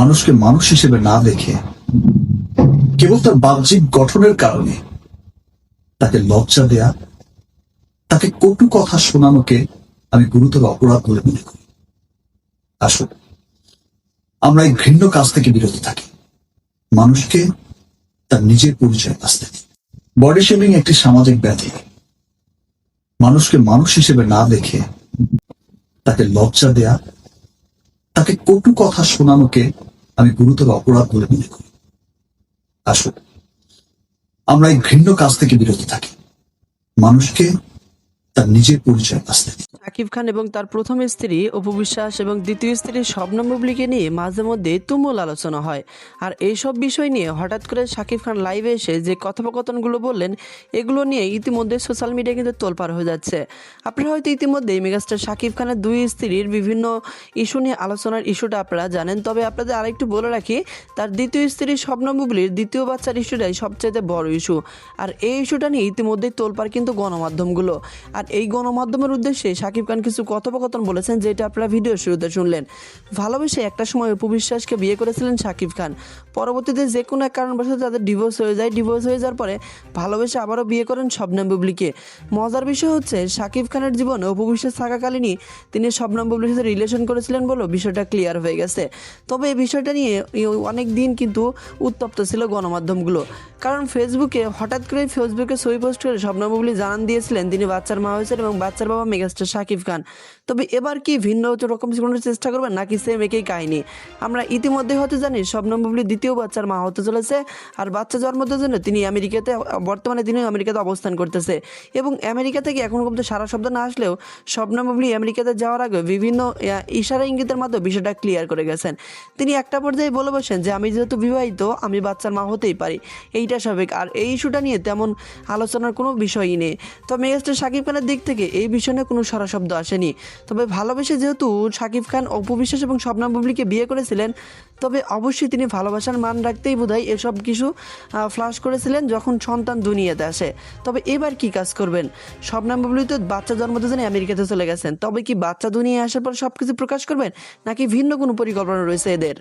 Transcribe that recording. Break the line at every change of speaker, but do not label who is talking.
মানুষকে মানুষ হিসেবে না দেখে কেবল তার বাহ্যিক গঠনের কারণে তাকে লজ্জা দেয়া, তাকে কটু কথা শোনানোকে আমি গুরুতর অপরাধ বলে মনে করি। আসুন আমরা এই ঘৃণ্য কাজ থেকে বিরত থাকি, মানুষকে তার নিজের পরিচয় আসতে দিই। বডি শেমিং একটি সামাজিক ব্যাধি। মানুষকে মানুষ হিসেবে না দেখে তাকে লজ্জা দেয়া, তাকে কটু কথা শোনানোকে আমি গুরুতর অপরাধ বলে মনে করি। আসুন আমরা এই ঘৃণ্য কাজ থেকে বিরত থাকি, মানুষকে তার নিজের পরিচয় আসতে দিই।
শাকিব খান এবং তার প্রথম স্ত্রী অপু বিশ্বাস এবং দ্বিতীয় স্ত্রী শবনম বুবলীকে নিয়ে মাঝে মধ্যে তুমুল আলোচনা হয়। আর এইসব বিষয় নিয়ে হঠাৎ করে শাকিব খান লাইভে এসে যে কথোপকথনগুলো বললেন, এগুলো নিয়ে ইতিমধ্যে সোশ্যাল মিডিয়া কিন্তু তোলপাড় হয়ে যাচ্ছে। আপনারা হয়তো ইতিমধ্যেই মেগাস্টার শাকিব খানের দুই স্ত্রীর বিভিন্ন ইস্যু নিয়ে আলোচনার ইস্যুটা আপনারা জানেন। তবে আপনাদের আরেকটু বলে রাখি, তার দ্বিতীয় স্ত্রী শবনম বুবলীর দ্বিতীয় বাচ্চার ইস্যুটাই সবচেয়ে বড় ইস্যু। আর এই ইস্যুটা নিয়ে ইতিমধ্যেই তোলপাড় কিন্তু গণমাধ্যমগুলো। আর এই গণমাধ্যমের উদ্দেশ্যে শাকিব খান কিছু কথোপকথন বলেছেন, যেটা আপনারা ভিডিও শুরুতে শুনলেন। ভালোবেসে একটা সময় অপু বিশ্বাসকে বিয়ে করেছিলেন শাকিব খান। পরবর্তীতে যে কোনো এক কারণবশত তাদের ডিভোর্স হয়ে যায়। ডিভোর্স হয়ে যাওয়ার পরে ভালোবেসে আবারও বিয়ে করেন শবনম বুবলীকে। মজার বিষয় হচ্ছে, শাকিব খানের জীবনে অপু বিশ্বাস থাকাকালীনই তিনি শবনম বুবলীর সাথে রিলেশন করেছিলেন বলেও বিষয়টা ক্লিয়ার হয়ে গেছে। তবে এই বিষয়টা নিয়ে অনেক দিন কিন্তু উত্তপ্ত ছিল গণমাধ্যমগুলো। কারণ হঠাৎ করে ফেসবুকে ছবি পোস্ট করে শবনম বুবলী জানান দিয়েছিলেন তিনি বাচ্চার মা হয়েছেন এবং বাচ্চার বাবা মেগাস্টার শাকিব খান। তবে এবার কি ভিন্ন রকম কোনো চেষ্টা করবেন নাকি সেম একই কাহিনী? আমরা ইতিমধ্যে হতে জানি শবনম বুবলী দ্বিতীয় বাচ্চার মা হতে চলেছে। আর বাচ্চা জন্মের জন্য বর্তমানে তিনি আমেরিকাতে অবস্থান করতেছে। এবং আমেরিকা থেকে এখন পর্যন্ত সারা শব্দ না আসলেও শবনম বুবলী আমেরিকাতে যাওয়ার আগে বিভিন্ন ইশারা ইঙ্গিতের মাধ্যমে বিষয়টা ক্লিয়ার করে গেছেন। তিনি একটা পর্যায়ে বলে বসেন যে আমি যেহেতু বিবাহিত, আমি বাচ্চার মা হতেই পারি, এইটা স্বাভাবিক। আর এই ইস্যুটা নিয়ে তেমন আলোচনার কোনো বিষয়ই নেই। তো মেগাস্টার শাকিব খানের দিক থেকে এই বিষয় নিয়ে কোনো সারা শব্দ আসেনি। তবে ভালোবেসে যেহেতু শাকিব খান অপু বিশ্বাস এবং শবনম বুবলীকে বিয়ে করেছিলেন, তবে অবশ্যই তিনি ভালোবাসার মান রাখতেই বোধহয় এসব কিছু ফ্লাশ করেছিলেন যখন সন্তান দুনিয়াতে আসে। তবে এবার কি কাজ করবেন? শবনম বুবলী তো বাচ্চা জন্ম দিয়েছেন, আমেরিকাতে চলে গেছেন। তবে কি বাচ্চা দুনিয়া আসার পর সব কিছু প্রকাশ করবেন নাকি ভিন্ন কোনো পরিকল্পনা রয়েছে এদের?